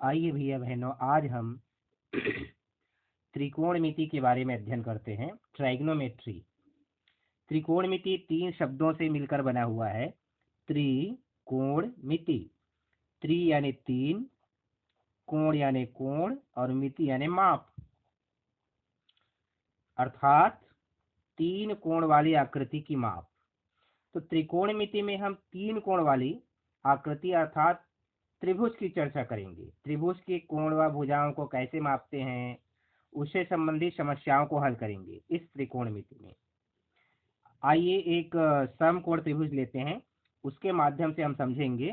आइए भैया बहनों, आज हम त्रिकोणमिति के बारे में अध्ययन करते हैं। ट्राइग्नोमेट्री। त्रिकोणमिति 3 शब्दों से मिलकर बना हुआ है। त्रिकोणमिति। त्रि यानी 3, कोण यानी कोण और मिति यानी माप, अर्थात 3 कोण वाली आकृति की माप। तो त्रिकोणमिति में हम 3 कोण वाली आकृति अर्थात त्रिभुज की चर्चा करेंगे। त्रिभुज के कोण व भुजाओं को कैसे मापते हैं, उससे संबंधित समस्याओं को हल करेंगे इस त्रिकोणमिति में। आइए एक समकोण त्रिभुज लेते हैं, उसके माध्यम से हम समझेंगे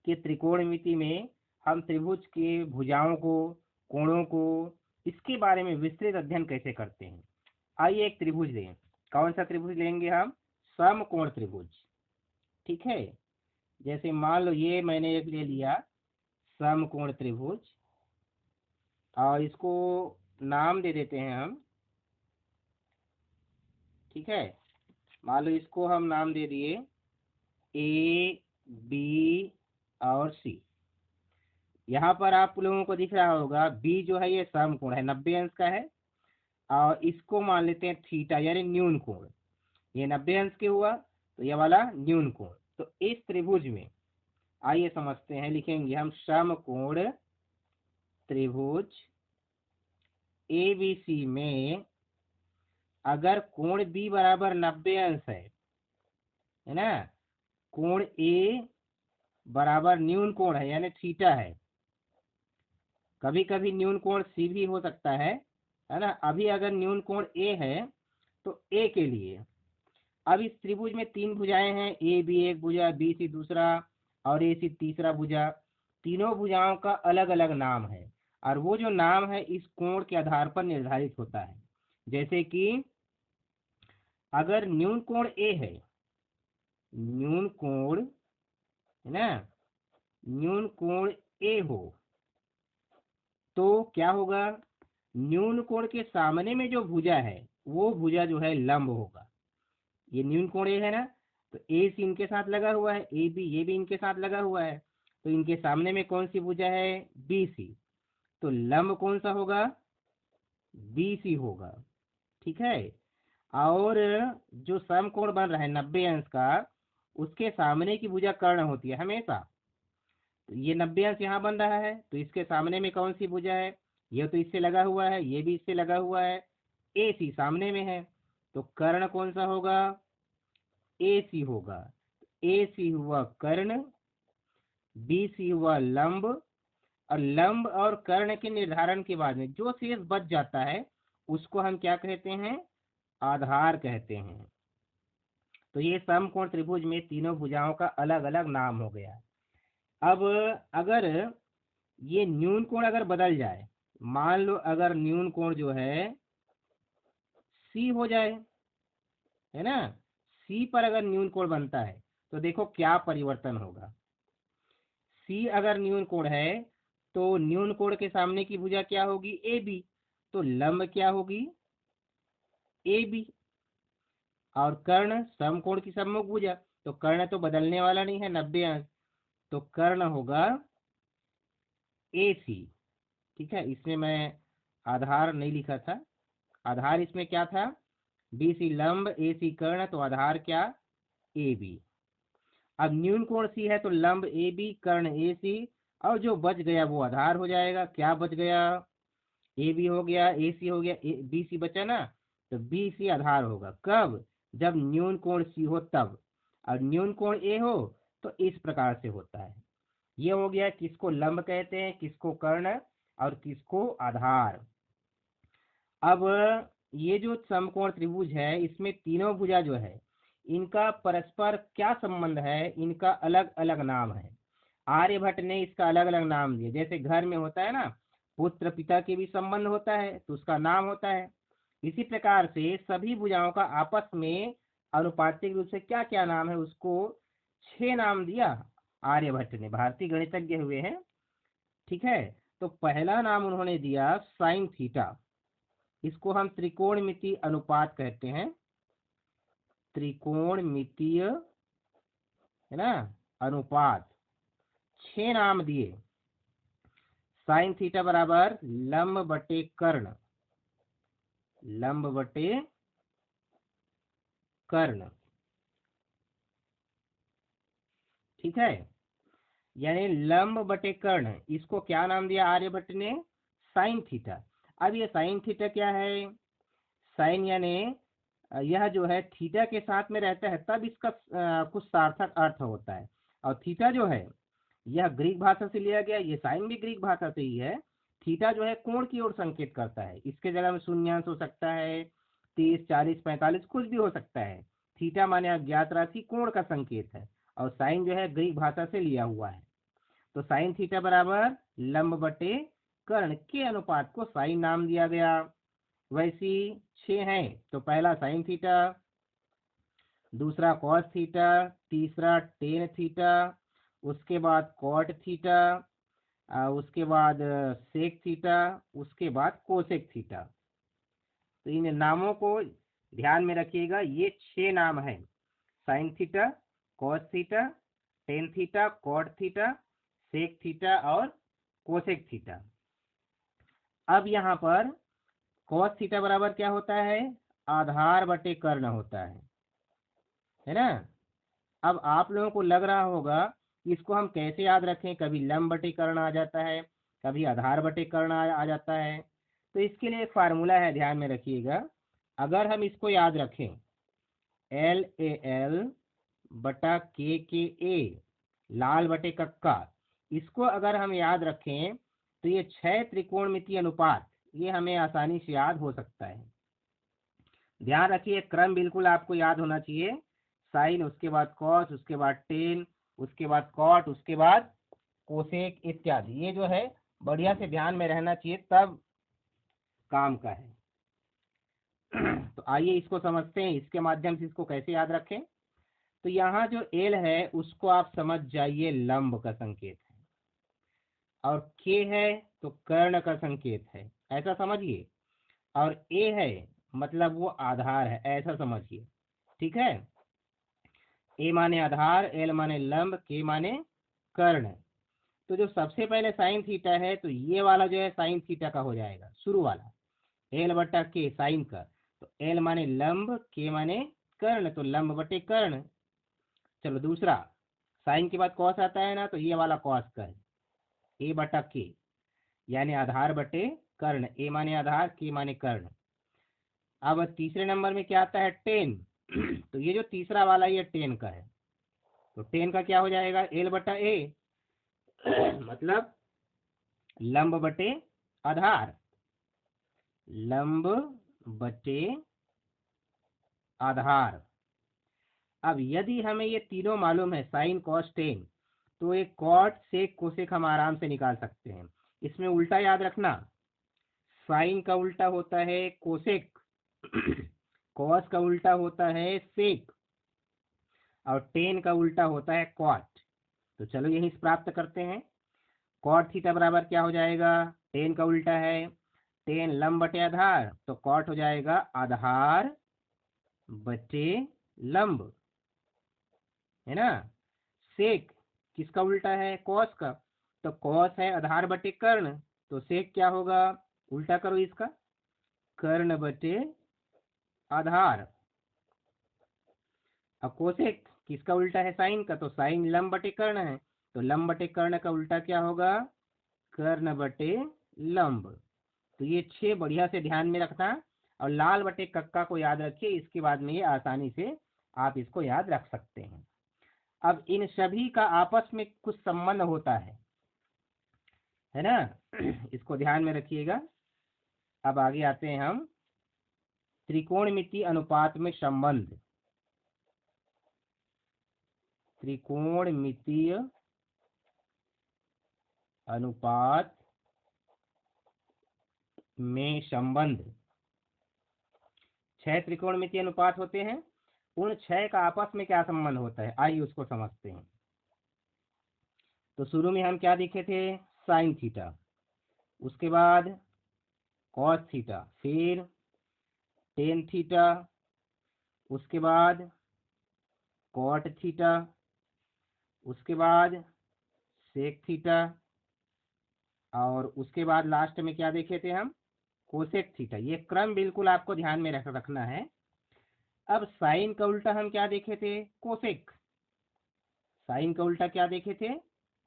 कि त्रिकोणमिति में हम त्रिभुज के भुजाओं को, कोणों को, इसके बारे में विस्तृत अध्ययन कैसे करते हैं। आइए एक त्रिभुज लें। कौन सा त्रिभुज लेंगे हम? समकोण त्रिभुज। ठीक है, जैसे मान लो ये मैंने एक ले लिया समकोण त्रिभुज, और इसको नाम दे देते हैं हम। ठीक है, मान लो इसको हम नाम दे दिए ए, बी और सी। यहाँ पर आप लोगों को दिख रहा होगा बी जो है ये समकोण है, 90 अंश का है, और इसको मान लेते हैं थीटा यानी न्यून कोण। ये 90 अंश के हुआ तो ये वाला न्यून कोण। तो इस त्रिभुज में आइए समझते हैं, लिखेंगे हम समकोण त्रिभुज ABC में अगर कोण B बराबर 90 अंश है ना, कोण A बराबर न्यून कोण है यानी थीटा है। कभी कभी न्यून कोण C भी हो सकता है ना। अभी अगर न्यून कोण A है तो A के लिए अब इस त्रिभुज में 3 भुजाएं हैं, ए बी एक भुजा, बी सी दूसरा और ए सी तीसरा भुजा। तीनों भुजाओं का अलग अलग नाम है और वो जो नाम है इस कोण के आधार पर निर्धारित होता है। जैसे कि अगर न्यून कोण ए है, न्यून कोण है ना, न्यून कोण ए हो तो क्या होगा, न्यून कोण के सामने में जो भुजा है वो भुजा जो है लंब होगा। ये न्यून कोण ए है ना, तो ए सी इनके साथ लगा हुआ है, ए बी ये भी इनके साथ लगा हुआ है, तो इनके सामने में कौन सी भुजा है? B C. तो लंब कौन सा होगा? बी सी होगा। ठीक है, और जो समकोण बन रहा है 90 अंश का, उसके सामने की भुजा कर्ण होती है हमेशा। तो ये 90 अंश यहाँ बन रहा है तो इसके सामने में कौन सी भुजा है? ये तो इससे लगा हुआ है, ये भी इससे लगा हुआ है, ए सी सामने में है, तो कर्ण कौन सा होगा? ए सी होगा। ए सी हुआ कर्ण, बी सी हुआ लंब, और लंब और कर्ण के निर्धारण के बाद में जो शेष बच जाता है उसको हम क्या कहते हैं? आधार कहते हैं। तो ये समकोण त्रिभुज में तीनों भुजाओं का अलग अलग नाम हो गया। अब अगर ये न्यून कोण अगर बदल जाए, मान लो अगर न्यून कोण जो है सी हो जाए, है ना, सी पर अगर न्यून कोण बनता है तो देखो क्या परिवर्तन होगा। सी अगर न्यून कोण है तो न्यून कोण के सामने की भुजा क्या होगी? A B. तो लंब क्या होगी? A B. और कर्ण समकोण की सम्मुख भुजा, तो कर्ण तो बदलने वाला नहीं है, 90 अंश, तो कर्ण होगा ए सी। ठीक है, इसमें मैं आधार नहीं लिखा था। आधार इसमें क्या था? बी सी लंब, ए सी कर्ण, तो आधार क्या? A B. अब न्यून कोण सी है तो लंब ए बी, कर्ण ए सी, और जो बच गया वो आधार हो जाएगा। क्या बच गया? ए बी हो गया, ए सी हो गया, बी सी बचा ना, तो बी सी आधार होगा। कब? जब न्यून कोण सी हो तब। और न्यून कोण ए हो तो इस प्रकार से होता है। ये हो गया किसको लंब कहते हैं, किसको कर्ण और किसको आधार। अब ये जो समकोण त्रिभुज है इसमें तीनों भुजा जो है इनका परस्पर क्या संबंध है, इनका अलग अलग नाम है। आर्यभट्ट ने इसका अलग अलग नाम दिए। जैसे घर में होता है ना, पुत्र पिता के भी संबंध होता है तो उसका नाम होता है। इसी प्रकार से सभी भुजाओं का आपस में अनुपातिक रूप से क्या क्या नाम है, उसको 6 नाम दिया आर्यभट्ट ने। भारतीय गणितज्ञ हुए हैं। ठीक है, तो पहला नाम उन्होंने दिया साइन थीटा। इसको हम त्रिकोणमितीय अनुपात कहते हैं। त्रिकोणमितीय है ना अनुपात, 6 नाम दिए। साइन थीटा बराबर लंब बटे कर्ण, लंब बटे कर्ण, ठीक है। यानी लंब बटे कर्ण, इसको क्या नाम दिया आर्यभट्ट ने, साइन थीटा। अब ये साइन थीटा क्या है, साइन यानी यह जो है थीटा के साथ में रहता है तब इसका कुछ सार्थक अर्थ होता है। और थीटा जो है यह ग्रीक भाषा से लिया गया, ये साइन भी ग्रीक भाषा से ही है। थीटा जो है कोण की ओर संकेत करता है, इसके जगह में शून्यांश हो सकता है, 30, 40, 45 कुछ भी हो सकता है। थीटा माने अज्ञात राशि, कोण का संकेत है। और साइन जो है ग्रीक भाषा से लिया हुआ है। तो साइन थीटा बराबर लंब बटे कर्ण के अनुपात को साइन नाम दिया गया। वैसी 6 हैं, तो पहला साइन थीटा, दूसरा कॉस थीटा, तीसरा टेन थीटा, उसके बाद कॉट थीटा, उसके बाद सेक थीटा, उसके बाद कोसेक थीटा। तो इन नामों को ध्यान में रखिएगा, ये 6 नाम हैं, sine theta, cos theta, tan theta, cot theta, sec theta और कोसेक थीटा। अब यहाँ पर कॉस थीटा बराबर क्या होता है, आधार बटे कर्ण होता है ना। अब आप लोगों को लग रहा होगा कि इसको हम कैसे याद रखें, कभी लंब बटे कर्ण आ जाता है, कभी आधार बटे कर्ण आ जाता है। तो इसके लिए एक फार्मूला है, ध्यान में रखिएगा। अगर हम इसको याद रखें, एल ए एल बटा के ए, लाल बटे कक्का, इसको अगर हम याद रखें तो ये 6 त्रिकोणमितीय अनुपात ये हमें आसानी से याद हो सकता है। ध्यान रखिए, क्रम बिल्कुल आपको याद होना चाहिए, साइन, उसके बाद कॉस, उसके बाद टेन, उसके बाद कॉट, उसके बाद कोसेक इत्यादि। ये जो है बढ़िया से ध्यान में रहना चाहिए, तब काम का है। तो आइए इसको समझते हैं, इसके माध्यम से इसको कैसे याद रखें। तो यहाँ जो एल है उसको आप समझ जाइए लंब का संकेत है, और के है तो कर्ण का संकेत है, ऐसा समझिए। और ए है मतलब वो आधार है, ऐसा समझिए, ठीक है। ए माने आधार, एल माने लंब, के माने कर्ण। तो जो सबसे पहले साइन थीटा है, तो ये वाला जो है साइन थीटा का हो जाएगा, शुरू वाला, एल बटा के साइन का। तो एल माने लंब, के माने कर्ण, तो लंब बटे कर्ण। चलो दूसरा, साइन के बाद कॉस आता है ना, तो ये वाला कॉस का है, ए बटा के, यानी आधार बटे कर्ण, ए माने आधार, के माने कर्ण। अब तीसरे नंबर में क्या आता है, टेन। तो ये जो तीसरा वाला ये टेन का है, तो टेन का क्या हो जाएगा, एल बटा ए, मतलब लंब बटे आधार, लंब बटे आधार। अब यदि हमें ये तीनों मालूम है, साइन कॉस टेन, तो एक कॉट सेक कोसेक हम आराम से निकाल सकते हैं। इसमें उल्टा याद रखना, साइन का उल्टा होता है कोसेक, कॉस का उल्टा होता है सेक, और टेन का उल्टा होता है कॉट। तो चलो यही प्राप्त करते हैं। कॉट थीटा बराबर क्या हो जाएगा, टेन का उल्टा है, टेन लंब बटे आधार, तो कॉट हो जाएगा आधार बटे लंब, है ना। सेक किसका उल्टा है, कॉस का, तो कॉस है आधार बटे कर्ण, तो सेक क्या होगा, उल्टा करो इसका, कर्ण बटे आधार। अब कोसेक किसका उल्टा है, साइन का, तो साइन लंब बटे कर्ण है, तो लंब बटे कर्ण का उल्टा क्या होगा, कर्ण बटे लंब। तो ये 6 बढ़िया से ध्यान में रखना, और लाल बटे कक्का को याद रखिए, इसके बाद में ये आसानी से आप इसको याद रख सकते हैं। अब इन सभी का आपस में कुछ संबंध होता है ना। इसको ध्यान में रखिएगा। अब आगे आते हैं हम, त्रिकोणमितीय अनुपात में संबंध, त्रिकोणमितीय अनुपात में संबंध। 6 त्रिकोणमितीय अनुपात होते हैं, उन 6 का आपस में क्या संबंध होता है, आइए उसको समझते हैं। तो शुरू में हम क्या देखे थे, साइन थीटा, उसके बाद कॉस थीटा, फिर टेन थीटा, उसके बाद कॉट थीटा, उसके बाद सेक थीटा, और उसके बाद लास्ट में क्या देखे थे हम, कोसेक थीटा। ये क्रम बिल्कुल आपको ध्यान में रखना है। अब साइन का उल्टा हम क्या देखे थे, कोसेक। साइन का उल्टा क्या देखे थे,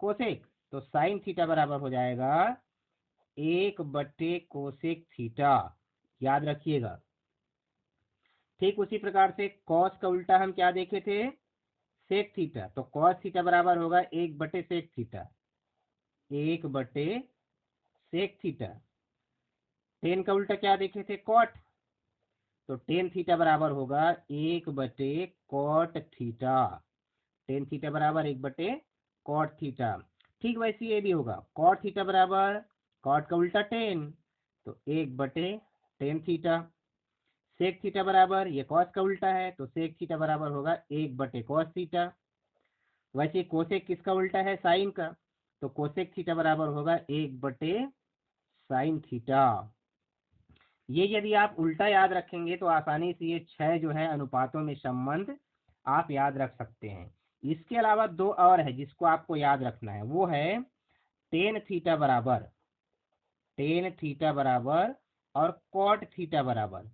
कोसेक। तो साइन थीटा बराबर हो जाएगा 1/कोसेक थीटा, याद रखिएगा। ठीक उसी प्रकार से कॉस का उल्टा हम क्या देखे थे, सेक थीटा। तो कॉस थीटा बराबर होगा 1/सेक थीटा, 1/सेक थीटा। टेन का उल्टा क्या देखे थे, कॉट। तो टेन थीटा बराबर होगा 1/कॉट थीटा, टेन थीटा बराबर 1/कॉट थीटा। ठीक वैसे ये भी होगा, कॉट थीटा बराबर कॉट का उल्टा टेन, तो 1/टेन थीटा। सेक थीटा बराबर ये कॉस का उल्टा है, तो सेक थीटा बराबर होगा 1/कॉस थीटा। वैसे कोसेक किसका उल्टा है, साइन का, तो कोसेक थीटा बराबर होगा 1/साइन थीटा। ये यदि आप उल्टा याद रखेंगे तो आसानी से ये 6 जो है अनुपातों में संबंध आप याद रख सकते हैं। इसके अलावा 2 और है जिसको आपको याद रखना है, वो है टेन थीटा बराबर, टेन थीटा बराबर और कॉट थीटा बराबर।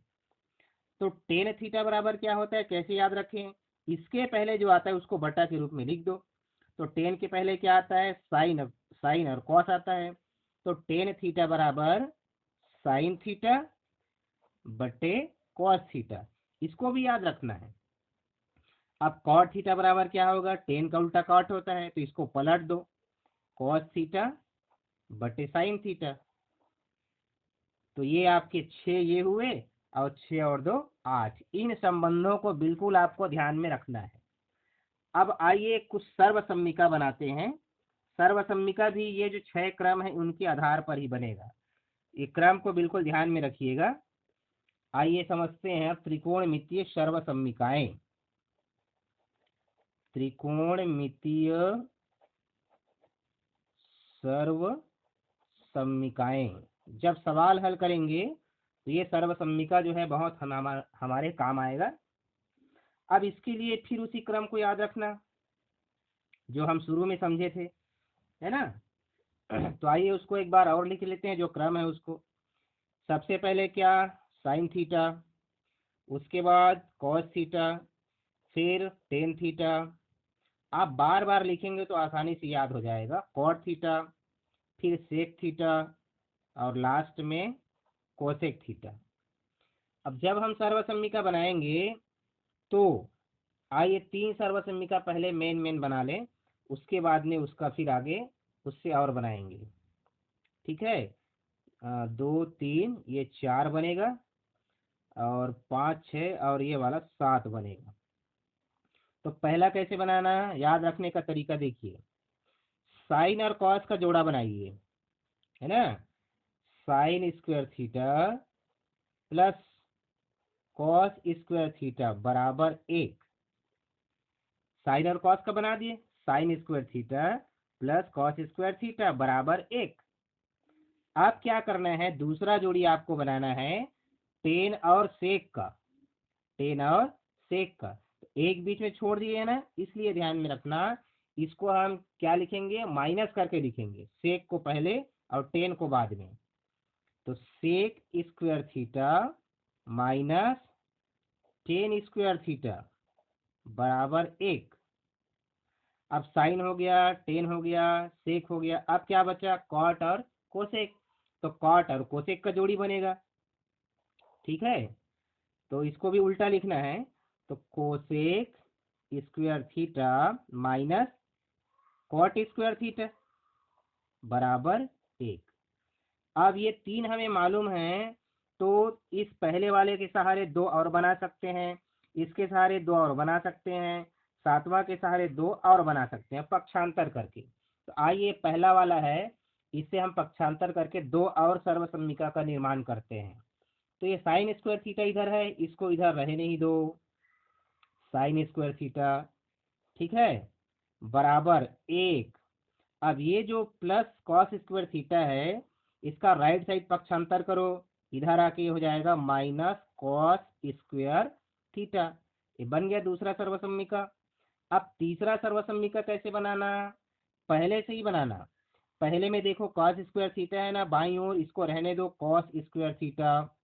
तो टेन थीटा बराबर क्या होता है, कैसे याद रखें, इसके पहले जो आता है उसको बटा के रूप में लिख दो। तो टेन के पहले क्या आता है, साइन, साइन और कॉस आता है। तो टेन थीटा बराबर साइन थीटा बटे कॉस थीटा, इसको भी याद रखना है। अब कॉट थीटा बराबर क्या होगा, टेन का उल्टा कॉट होता है, तो इसको पलट दो, कॉस थीटा बटे साइन थीटा। तो ये आपके 6 ये हुए, और 6 और 2 8। इन संबंधों को बिल्कुल आपको ध्यान में रखना है। अब आइए कुछ सर्वसम्मिका बनाते हैं। सर्वसम्मिका भी ये जो 6 क्रम है उनके आधार पर ही बनेगा। ये क्रम को बिल्कुल ध्यान में रखिएगा। आइए समझते हैं त्रिकोणमितीय सर्वसम्मिकाएं। त्रिकोणमितीय सर्वसम्मिकाएं, जब सवाल हल करेंगे तो ये सर्वसम्मिका जो है बहुत हमारे काम आएगा। अब इसके लिए फिर उसी क्रम को याद रखना जो हम शुरू में समझे थे, है ना। तो आइए उसको एक बार और लिख लेते हैं, जो क्रम है उसको। सबसे पहले क्या, साइन थीटा, उसके बाद कॉस थीटा, फिर टेन थीटा। आप बार बार लिखेंगे तो आसानी से याद हो जाएगा, कॉट थीटा, फिर सेक थीटा, और लास्ट में कोसेक थीटा। अब जब हम सर्वसम्मिका बनाएंगे तो आइए 3 सर्वसम्मिका पहले मेन बना लें, उसके बाद में उसका फिर आगे उससे और बनाएंगे। ठीक है, 2 3 ये 4 बनेगा, और 5 6 और ये वाला 7 बनेगा। तो पहला कैसे बनाना, याद रखने का तरीका देखिए। साइन और कॉस का जोड़ा बनाइए, है ना। Sine square theta plus cos square theta बराबर 1। साइन और कॉस का बना दिए, sine square theta plus cos square theta बराबर 1। अब क्या करना है, दूसरा जोड़ी आपको बनाना है टेन और सेक का, टेन और सेक का। तो एक बीच में छोड़ दिए है ना, इसलिए ध्यान में रखना, इसको हम क्या लिखेंगे, माइनस करके लिखेंगे, सेक को पहले और टेन को बाद में। तो sec square theta minus tan square theta बराबर 1। अब साइन हो गया, टेन हो गया, सेक हो गया, अब क्या बचा, कॉट और कोसेक। तो कॉट और कोसेक का जोड़ी बनेगा। ठीक है, तो इसको भी उल्टा लिखना है, तो cosec square theta minus cot square theta बराबर 1। अब ये 3 हमें मालूम है, तो इस पहले वाले के सहारे 2 और बना सकते हैं, इसके सहारे 2 और बना सकते हैं, सातवां के सहारे 2 और बना सकते हैं पक्षांतर करके। तो आइए पहला वाला है, इसे हम पक्षांतर करके 2 और सर्वसम्मिका का निर्माण करते हैं। तो ये साइन स्क्वायर थीटा इधर है, इसको इधर रहने ही दो, साइन स्क्वायर थीटा, ठीक है, बराबर 1। अब ये जो प्लस कॉस स्क्वायर थीटा है, इसका राइट साइड पक्षांतर करो, इधर आके ये हो जाएगा माइनस कॉस स्क्वायर थीटा। ये बन गया दूसरा सर्वसम्मिका। अब तीसरा सर्वसम्मिका कैसे बनाना, पहले से ही बनाना। पहले में देखो कॉस स्क्वायर थीटा है ना, बाईं ओर इसको रहने दो कॉस स्क्वायर थीटा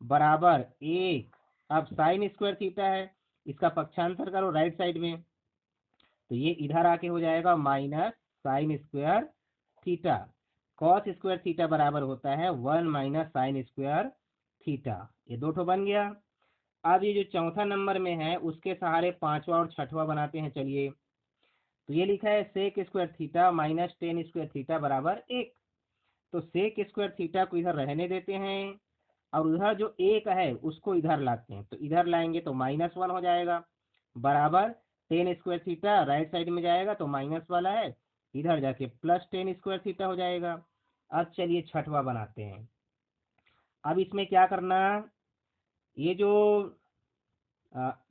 बराबर 1। अब साइन स्क्वायर थीटा है, इसका पक्षांतर करो राइट साइड में, तो ये इधर आके हो जाएगा minus sine square theta. Cos square theta बराबर होता है 1 माइनस साइन स्क्वायर थीटा। ये दो ठो बन गया। अब ये जो चौथा नंबर में है उसके सहारे पांचवा और छठवा बनाते हैं। चलिए, तो ये लिखा है sec square theta minus tan square theta बराबर 1। तो सेक स्क्वायर थीटा को इधर रहने देते हैं और उधर जो 1 है उसको इधर लाते हैं, तो इधर लाएंगे तो -1 हो जाएगा बराबर ten square theta right side में जाएगा तो माइनस वाला है, इधर जाके प्लस टेन स्क्वायर थीटा हो जाएगा। अब चलिए छठवा बनाते हैं। अब इसमें क्या करना, ये जो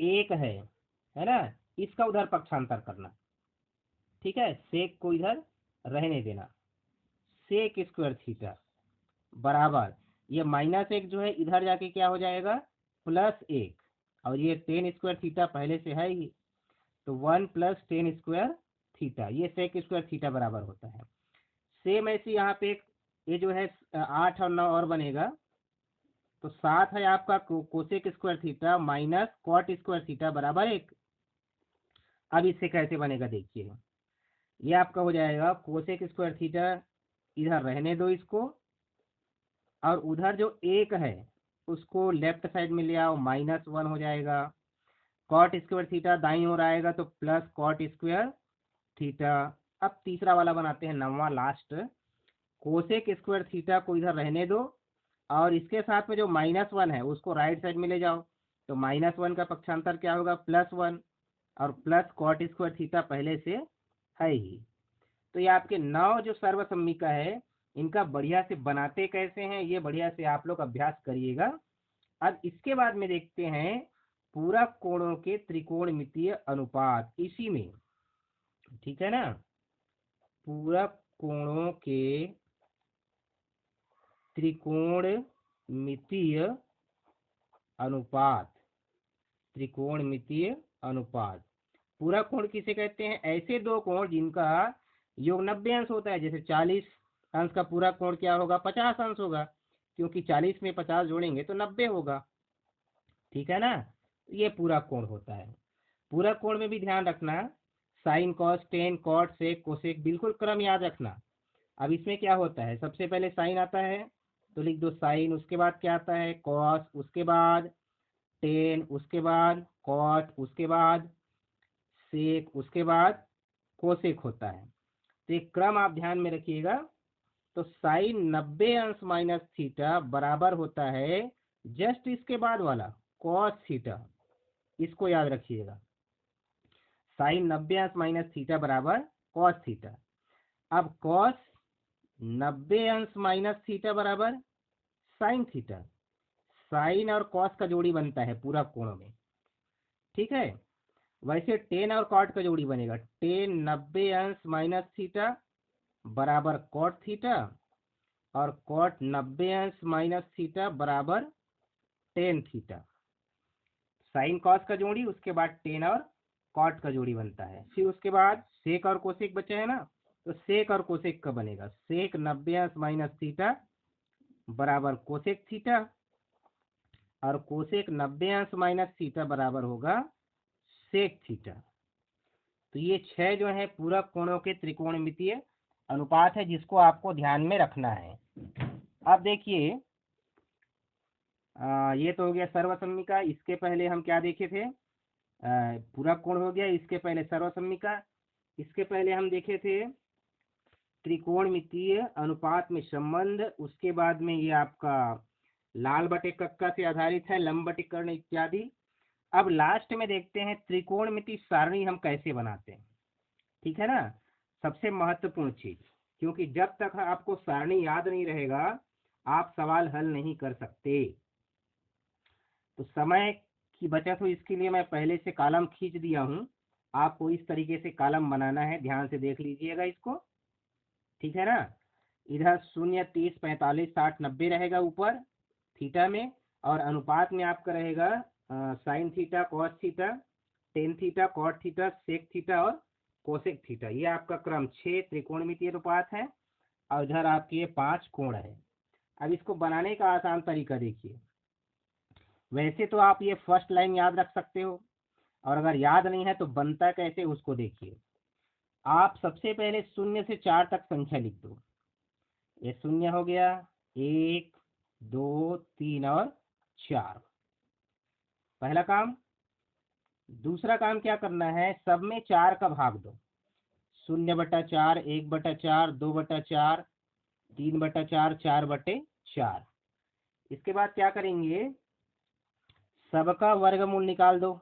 1 है ना, इसका उधर पक्षांतर करना। ठीक है, सेक को इधर रहने देना, सेक स्क्वायर थीटा बराबर ये -1 जो है इधर जाके क्या हो जाएगा +1, और ये टेन स्क्वायर थीटा पहले से है ही, तो 1 + टेन स्क्वायर थीटा, ये सेक स्क्वायर थीटा बराबर होता है। सेम ऐसे यहाँ पे एक ये जो है 8 और 9 और बनेगा, तो 7 है आपका cosec square theta minus cot square theta बराबर 1। अब इससे कैसे बनेगा देखिए, ये आपका हो जाएगा कोसेक स्क्वायर थीटा, इधर रहने दो इसको, और उधर जो 1 है उसको लेफ्ट साइड में ले आओ, -1 हो जाएगा। कॉट स्क्वायर थीटा दाईं ओर आएगा तो प्लस कॉट स्क्वायर थीटा। अब तीसरा वाला बनाते हैं, नौवां लास्ट। कोसेक स्क्वायर थीटा को इधर रहने दो और इसके साथ में जो -1 है उसको राइट साइड में ले जाओ, तो -1 का पक्षांतर क्या होगा +1, और प्लस कॉट स्क्वायर थीटा पहले से है ही। तो ये आपके 9 जो सर्वसम्मिका है, इनका बढ़िया से बनाते कैसे हैं ये बढ़िया से आप लोग अभ्यास करिएगा। अब इसके बाद में देखते हैं पूरक कोणों के त्रिकोणमितीय अनुपात, इसी में, ठीक है ना, पूरक कोणों के त्रिकोणमितीय अनुपात, त्रिकोणमितीय अनुपात। पूरक कोण किसे कहते हैं, ऐसे दो कोण जिनका योग 90 अंश होता है। जैसे 40 अंश का पूरक कोण क्या होगा 50 अंश होगा, क्योंकि 40 में 50 जोड़ेंगे तो 90 होगा। ठीक है ना, ये पूरक कोण होता है। पूरक कोण में भी ध्यान रखना, sine cos tan cot sec cosec बिल्कुल क्रम याद रखना। अब इसमें क्या होता है, सबसे पहले साइन आता है तो लिख दो साइन, उसके बाद क्या आता है कॉस, उसके बाद टेन, उसके बाद कॉट, उसके बाद सेक, उसके बाद कोसेक होता है। तो एक क्रम आप ध्यान में रखिएगा। तो साइन 90 अंश माइनस थीटा बराबर होता है जस्ट इसके बाद वाला कॉस थीटा, इसको याद रखिएगा। साइन 90 अंश माइनस थीटा बराबर कॉस थीटा। अब कॉस 90 अंश माइनस थीटा बराबर साइन थीटा। साइन और कॉस का जोड़ी बनता है पूरक कोणों में, ठीक है। वैसे टेन और कॉट का जोड़ी बनेगा, टेन 90 अंश माइनस थीटा बराबर कॉट थीटा, और कॉट 90 अंश माइनस थीटा बराबर टेन थीटा। साइन कॉस का जोड़ी, उसके बाद टेन और कॉट का जोड़ी बनता है। फिर उसके बाद सेक और कोसेक बचे हैं ना, तो सेक और कोसेक का बनेगा, सेक 90 अंश माइनस थीटा बराबर कोसेक थीटा, और कोसेक 90 अंश माइनस थीटा बराबर होगा सेक थीटा। तो ये 6 जो है पूरक कोणों के त्रिकोणमितीय अनुपात है, जिसको आपको ध्यान में रखना है। अब देखिए, ये तो हो गया सर्वसम्मिका। इसके पहले हम क्या देखे थे, पूरक कोण हो गया, इसके पहले सर्वसम्मिका, इसके पहले हम देखे थे त्रिकोणमितीय अनुपात में संबंध, उसके बाद में ये आपका लाल बटे कक्का से आधारित है, लंब बटे कर्ण इत्यादि। अब लास्ट में देखते हैं त्रिकोणमिति सारणी हम कैसे बनाते हैं। ठीक है ना, सबसे महत्वपूर्ण चीज, क्योंकि जब तक आपको सारणी याद नहीं रहेगा आप सवाल हल नहीं कर सकते। तो समय की बचत हो इसके लिए मैं पहले से कॉलम खींच दिया हूं, आपको इस तरीके से कॉलम बनाना है, ध्यान से देख लीजिएगा इसको। ठीक है ना, इधर 0, 30, 45, 60, 90 रहेगा ऊपर थीटा में, और अनुपात में आपका रहेगा sine theta, cos theta, tan theta, cot theta, sec theta और कोसेक थीटा, ये आपका क्रम 6 त्रिकोणमितीय अनुपात है और इधर आपके ये 5 कोण है। अब इसको बनाने का आसान तरीका देखिए। वैसे तो आप ये फर्स्ट लाइन याद रख सकते हो, और अगर याद नहीं है तो बनता कैसे उसको देखिए। आप सबसे पहले 0 से 4 तक संख्या लिख दो। ये 0 हो गया, 1 2 3 और 4, पहला काम। दूसरा काम क्या करना है, सब में 4 का भाग दो। 0/4, 1/4, 2/4, 3/4, 4/4। इसके बाद क्या करेंगे, सबका वर्गमूल निकाल दो।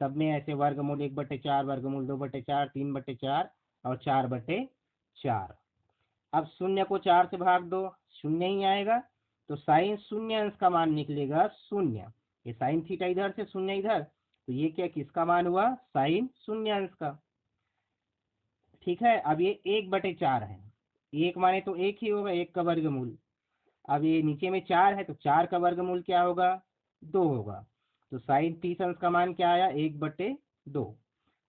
सब में ऐसे वर्गमूल 1/4, वर्गमूल 2/4, 3/4 और 4/4। अब 0 को 4 से भाग दो, 0 ही आएगा, तो साइन 0 अंश का मान निकलेगा 0। ये साइन थीटा इधर से 0 इधर, तो ये क्या किसका मान हुआ, साइन 0 अंश का। ठीक है, अब ये 1/4 है, 1 माने तो 1 ही होगा, 1 का वर्गमूल। अब ये नीचे में 4 है, तो 4 का वर्गमूल क्या होगा, 2 होगा। तो साइन 30 अंश का मान क्या आया, 1/2।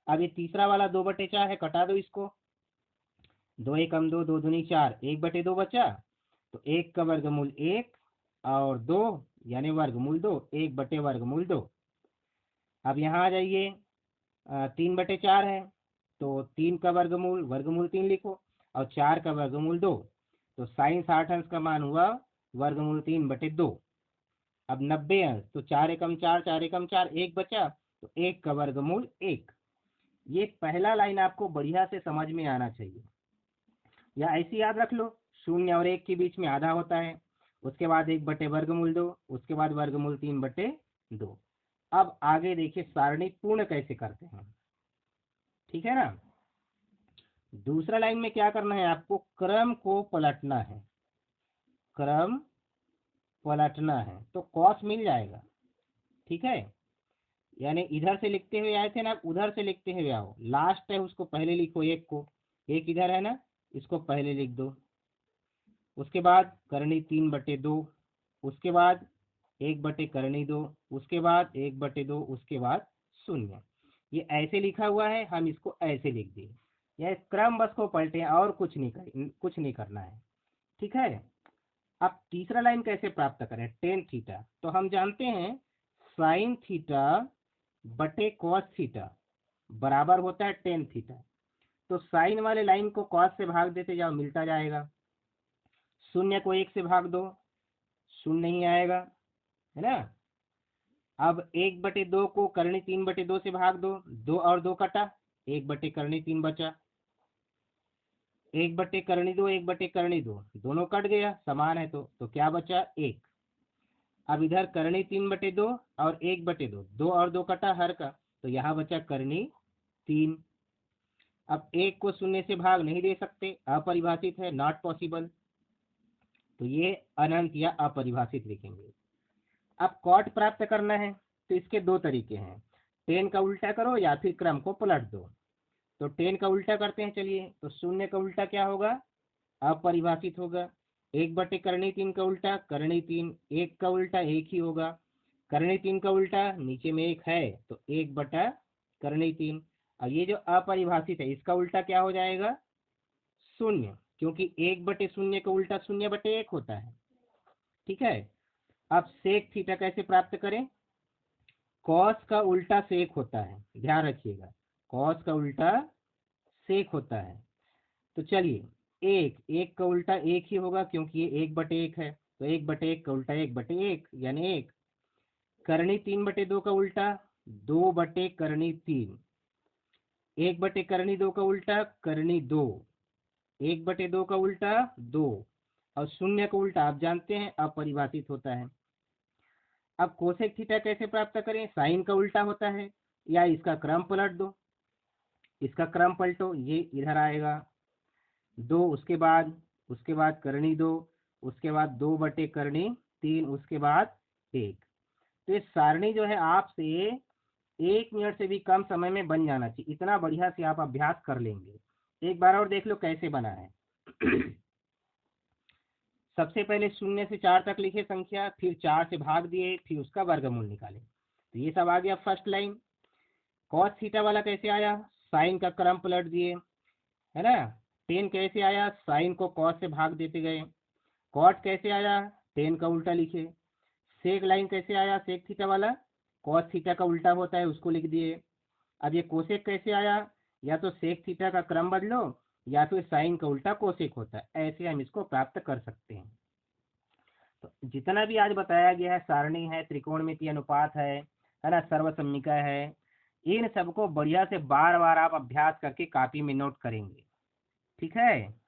अब ये तीसरा वाला 2/4 है, कटा दो इसको। 2 एकम 2, 2 दूनी 4, 1/2 बचा। तो 1 का वर्गमूल 1 और 2 यानी वर्गमूल 2, 1/2। अब यहाँ आ जाइए, 3/4 है, तो 3 का वर्गमूल, वर्गमूल 3 लिखो, और 4 का वर्गमूल 2। तो साइन 60 अंश का मान हुआ वर्गमूल 3/2। अब 90 अंश, तो 4 एकम 4, 4 एकम 4, 1 बचा, तो 1 का वर्गमूल 1। ये पहला लाइन आपको बढ़िया से समझ में आना चाहिए, या ऐसी याद रख लो, 0 और 1 के बीच में आधा होता है, उसके बाद 1/वर्गमूल 2, उसके बाद वर्गमूल 3/2। अब आगे देखिए सारणी पूर्ण कैसे करते हैं, ठीक है ना। दूसरा लाइन में क्या करना है, आपको क्रम को पलटना है, क्रम पलटना है, तो कॉस मिल जाएगा। ठीक है, यानी इधर से लिखते हुए आए थे ना, उधर से लिखते हुए आओ, लास्ट है उसको पहले लिखो, 1 को, 1 इधर है ना, इसको पहले लिख दो। उसके बाद करनी 3/2, उसके बाद 1/2, उसके बाद 1/2, उसके बाद 0। ये ऐसे लिखा हुआ है, हम इसको ऐसे लिख दें। यह क्रम बस को पलटे और कुछ नहीं करना है। ठीक है, अब तीसरा लाइन कैसे प्राप्त करें, टेन थीटा। तो हम जानते हैं साइन थीटा बटे कॉस थीटा बराबर होता है टेन थीटा। तो साइन वाले लाइन को कॉस से भाग देते जाओ, मिलता जाएगा। 0 को 1 से भाग दो, 0 नहीं आएगा, है ना। अब 1/2 को करनी 3/2 से भाग दो, 2 और 2 कटा, 1/3 बचा। 1/2, 1/2 दोनों कट गया, समान है तो क्या बचा, 1। अब इधर करनी 3/2 और 1/2, 2 और 2 कटा हर का, तो यहाँ बचा करनी 3। अब 1 को 0 से भाग नहीं दे सकते, अपरिभाषित है, नॉट पॉसिबल, तो ये अनंत या अपरिभाषित लिखेंगे। अब कॉट प्राप्त करना है, तो इसके दो तरीके हैं, 10 का उल्टा करो या फिर क्रम को पलट दो। तो 10 का उल्टा करते हैं, चलिए। तो 0 का उल्टा क्या होगा, अपरिभाषित होगा। 1/3 का उल्टा करनी 3, 1 का उल्टा 1 ही होगा। करनी 3 का उल्टा नीचे में 1 है, तो 1/3। अब ये जो अपरिभाषित है, इसका उल्टा क्या हो जाएगा, 0, क्योंकि 1/0 का उल्टा 0/1 होता है। ठीक है, अब सेक थीटा कैसे प्राप्त करें, कॉस का उल्टा सेक होता है, ध्यान रखिएगा, कॉस का उल्टा सेक होता है। तो चलिए, 1 का उल्टा 1 ही होगा, क्योंकि ये 1/1 है, तो 1/1 का उल्टा 1/1 यानी 1। करनी 3/2 का उल्टा 2/3, 1/2 का उल्टा करनी 2, 1/2 का उल्टा 2, और 0 का उल्टा आप जानते हैं अपरिभाषित होता है। अब कोसेक थीटा कैसे प्राप्त करें, साइन का उल्टा होता है, या इसका क्रम पलट दो, इसका क्रम पलटो, ये इधर आएगा 2, उसके बाद करनी 2, उसके बाद 2/3, उसके बाद 1। तो ये सारणी जो है आपसे 1 मिनट से भी कम समय में बन जाना चाहिए, इतना बढ़िया से आप अभ्यास कर लेंगे। एक बार और देख लो कैसे बना है। सबसे पहले 0 से 4 तक लिखे संख्या, फिर 4 से भाग दिए, फिर उसका वर्गमूल निकाले। तो ये सब आ गया फर्स्ट लाइन। कॉस थीटा वाला कैसे आया, साइन का क्रम पलट दिए, है ना। टेन कैसे आया, साइन को कॉस से भाग देते गए। कॉट कैसे आया, टेन का उल्टा लिखे। सेक लाइन कैसे आया, सेक थीटा वाला कॉस थीटा का उल्टा होता है, उसको लिख दिए। अब ये कोसेक कैसे आया, या तो सेक थीटा का क्रम बदलो या फिर साइन का उल्टा कोसेक होता है, ऐसे हम इसको प्राप्त कर सकते हैं। तो जितना भी आज बताया गया है, सारणी है, त्रिकोणमिति अनुपात है ना, सर्वसम्मिका है, इन सबको बढ़िया से बार बार आप अभ्यास करके कॉपी में नोट करेंगे। ठीक है।